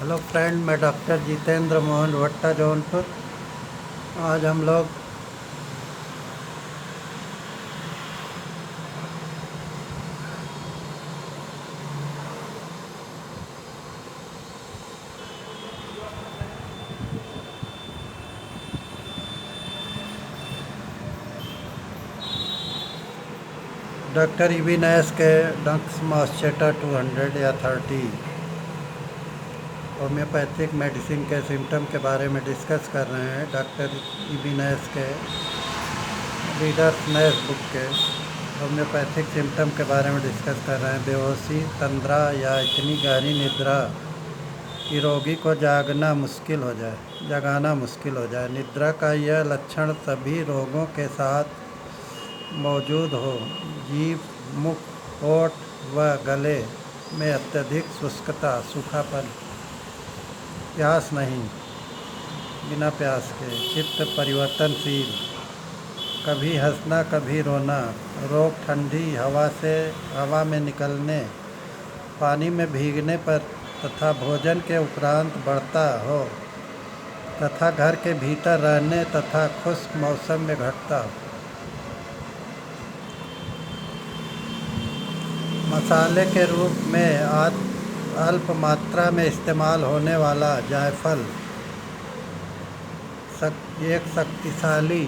Hello friend, मैं doctor Jitendra Mohan भट्टा जौनपुर। आज हम लोग डॉक्टर इबीनैस के डंक्स मास्चेटा 200 या 30 होम्योपैथिक मेडिसिन के सिम्टम के बारे में डिस्कस कर रहे हैं। डॉक्टर इबीनैस के रीडर्स नैस बुक के होम्योपैथिक सिम्टम के बारे में डिस्कस कर रहे हैं। बेहोशी, तंद्रा या इतनी गहरी निद्रा कि रोगी को जगाना मुश्किल हो जाए। निद्रा का यह लक्षण सभी रोगों के साथ मौजूद हो। जीभ, मुख, होठ व गले में अत्यधिक शुष्कता, सूखापन, प्यास नहीं, बिना प्यास के, चित्त परिवर्तनशील, कभी हंसना कभी रोना, रोग ठंडी हवा में निकलने, पानी में भीगने पर तथा भोजन के उपरांत बढ़ता हो, तथा घर के भीतर रहने तथा खुश्क मौसम में घटता हो। मसाले के रूप में अल्प मात्रा में इस्तेमाल होने वाला जायफल एक शक्तिशाली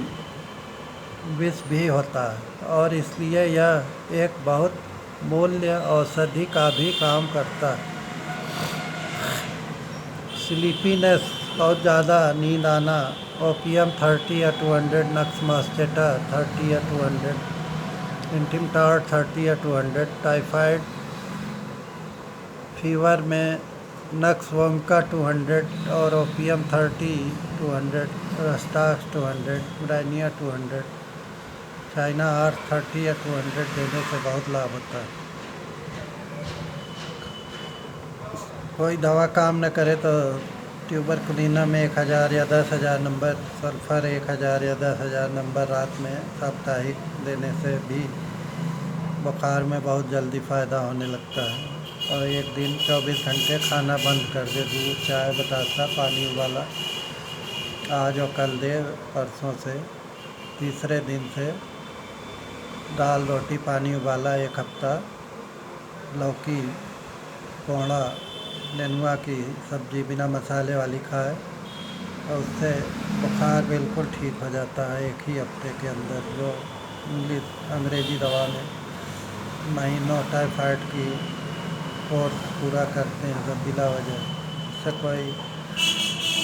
विष भी होता है और इसलिए यह एक बहुत मूल्य औषधि का भी काम करता है। स्लीपीनेस, बहुत ज़्यादा नींद आना, ओपियम 30 या 200, नक्स मास्चेटा 30 या 200, इंटिमटार 30 या 200, टाइफाइड फीवर में नक्स वोमिका 200 और ओपियम 30 200, रस्टाक्स 200, ब्राइनिया 200, चाइना आर्थ 30 या 200 देने से बहुत लाभ होता है। कोई दवा काम न करे तो ट्यूबरकुलिना में 1000 या 10,000 नंबर, सल्फर 1000 या 10,000 नंबर रात में साप्ताहिक देने से भी बुखार में बहुत जल्दी फ़ायदा होने लगता है। और एक दिन 24 घंटे खाना बंद कर दे, दूध, चाय, बतासा, पानी उबाला आज और कल दे, परसों से, तीसरे दिन से दाल रोटी पानी उबाला 1 हफ्ता, लौकी, कोहड़ा, नेनुआ की सब्ज़ी बिना मसाले वाली खाए और उससे बुखार बिल्कुल ठीक हो जाता है 1 ही हफ्ते के अंदर। जो अंग्रेज़ी दवा में महीनों टाइफाइड की कोर्स पूरा करते हैं सब बिला वजह। इससे कोई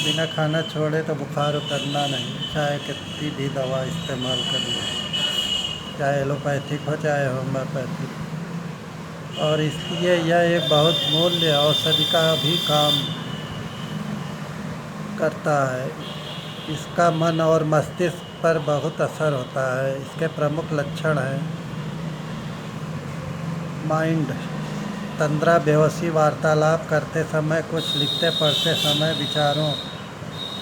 बिना खाना छोड़े तो बुखार उतरना नहीं, चाहे कितनी भी दवा इस्तेमाल कर ले, चाहे एलोपैथिक हो चाहे होम्योपैथिक। और इसलिए यह एक बहुत मूल्य औषधि का भी काम करता है। इसका मन और मस्तिष्क पर बहुत असर होता है। इसके प्रमुख लक्षण हैं माइंड, तंद्रा, बेहोशी, वार्तालाप करते समय, कुछ लिखते पढ़ते समय विचारों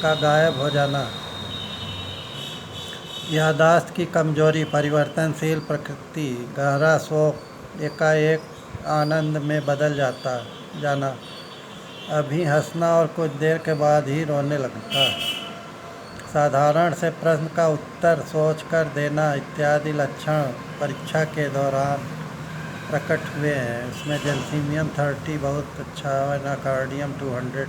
का गायब हो जाना, याददाश्त की कमजोरी, परिवर्तनशील प्रकृति, गहरा शोक, एकाएक आनंद में बदल जाना, अभी हंसना और कुछ देर के बाद ही रोने लगता, साधारण से प्रश्न का उत्तर सोचकर देना इत्यादि लक्षण परीक्षा के दौरान प्रकट हुए हैं। इसमें जैल्सीमियम 30 बहुत अच्छा है, नाकार्डियम 200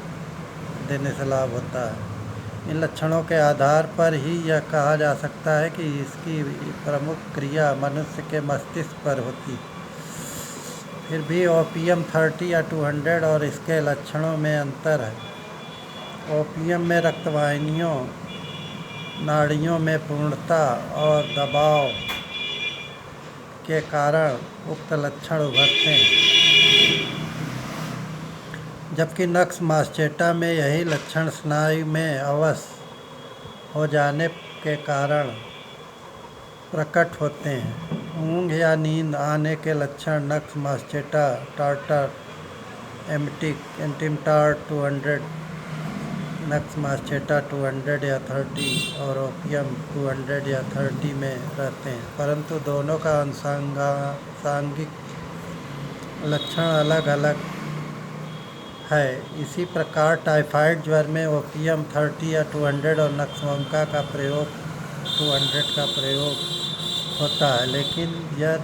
देने से लाभ होता है। इन लक्षणों के आधार पर ही यह कहा जा सकता है कि इसकी प्रमुख क्रिया मनुष्य के मस्तिष्क पर होती। फिर भी ओपियम 30 या 200 और इसके लक्षणों में अंतर है। ओपियम में रक्तवाहिनियों, नाड़ियों में पूर्णता और दबाव के कारण उक्त लक्षण उभरते हैं, जबकि नक्स मास्चेटा में यही लक्षण स्नायु में अवश हो जाने के कारण प्रकट होते हैं। ऊंघ या नींद आने के लक्षण नक्स मास्चेटा, टार्टर, इंटिमटार 200, नक्स मास्चेटा 200 या 30 और ओपियम 200 या 30 में रहते हैं, परंतु दोनों का आनुषंगिक लक्षण अलग अलग है। इसी प्रकार टाइफाइड ज्वर में ओपियम 30 या 200 और नक्सवोमिका का प्रयोग 200 का प्रयोग होता है। लेकिन यह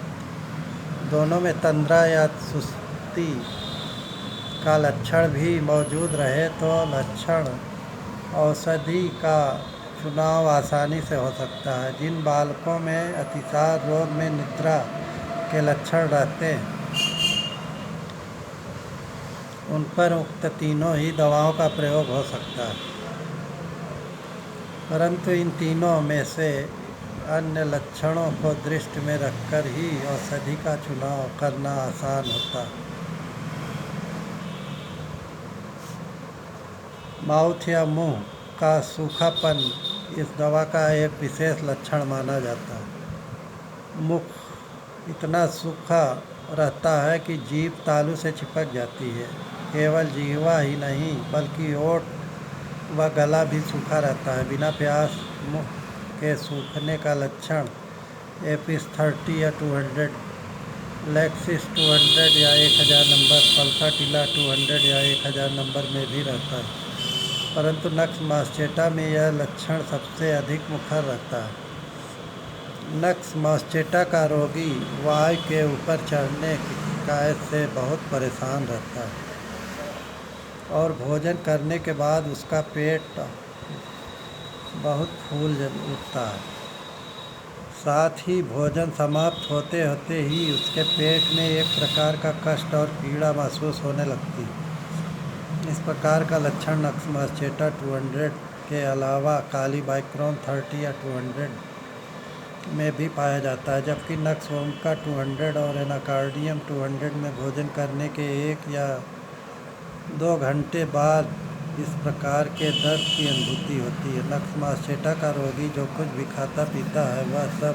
दोनों में तंद्रा या सुस्ती का लक्षण भी मौजूद रहे तो लक्षण औषधि का चुनाव आसानी से हो सकता है। जिन बालकों में अतिसार रोग में निद्रा के लक्षण रहते हैं उन पर उक्त तीनों ही दवाओं का प्रयोग हो सकता है, परंतु इन तीनों में से अन्य लक्षणों को दृष्टि में रखकर ही औषधि का चुनाव करना आसान होता है। माउथ या मुंह का सूखापन इस दवा का एक विशेष लक्षण माना जाता है। मुख इतना सूखा रहता है कि जीभ तालू से चिपक जाती है। केवल जिह्वा ही नहीं बल्कि ओठ व गला भी सूखा रहता है। बिना प्यास मुंह के सूखने का लक्षण एपिस 30 या 200, लैक्सिस 200 या 1000 नंबर, पल्साटिला 200 या 1000 नंबर में भी रहता है, परंतु नक्स मास्चेटा में यह लक्षण सबसे अधिक मुखर रहता है। नक्स मास्चेटा का रोगी वायु के ऊपर चढ़ने की शिकायत से बहुत परेशान रहता है और भोजन करने के बाद उसका पेट बहुत फूल उठता है। साथ ही भोजन समाप्त होते होते ही उसके पेट में एक प्रकार का कष्ट और पीड़ा महसूस होने लगती है। इस प्रकार का लक्षण नक्स मास्चेटा 200 के अलावा कालीबाइक्रोन 30 या 200 में भी पाया जाता है, जबकि नक्सवोमिका 200 और एनाकार्डियम 200 में भोजन करने के 1 या 2 घंटे बाद इस प्रकार के दर्द की अनुभूति होती है। नक्स मास्चेटा का रोगी जो कुछ भी खाता पीता है वह सब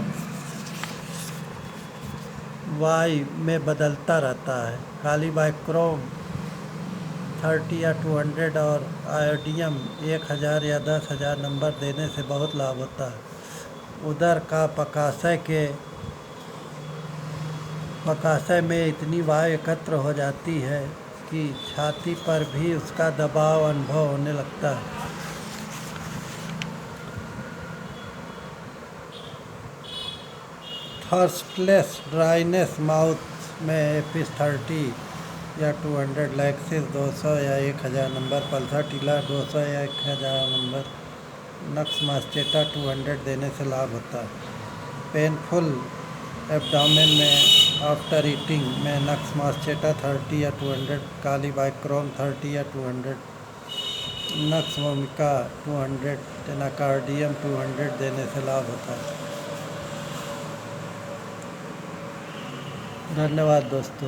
वायु में बदलता रहता है। कालीबाइक्रोम 30 या 200 और आयोडियम 1000 या 10,000 नंबर देने से बहुत लाभ होता है। उदर का पकाशय में इतनी वायु एकत्र हो जाती है कि छाती पर भी उसका दबाव अनुभव होने लगता है। थर्स्टलेस ड्राइनेस माउथ में एपिस 30 या 200, लैक्सिस 200 या 1000 नंबर, पल्साटिला 200 या 1000 नंबर, नक्स मास्चेटा 200 देने से लाभ होता है। पेनफुल एब्डोमेन में आफ्टर ईटिंग में नक्स मास्चेटा 30 या 200, कालीबाइक्रोम 30 या 200, नक्सवोमिका 200, एनाकार्डियम 200 देने से लाभ होता है। धन्यवाद दोस्तों।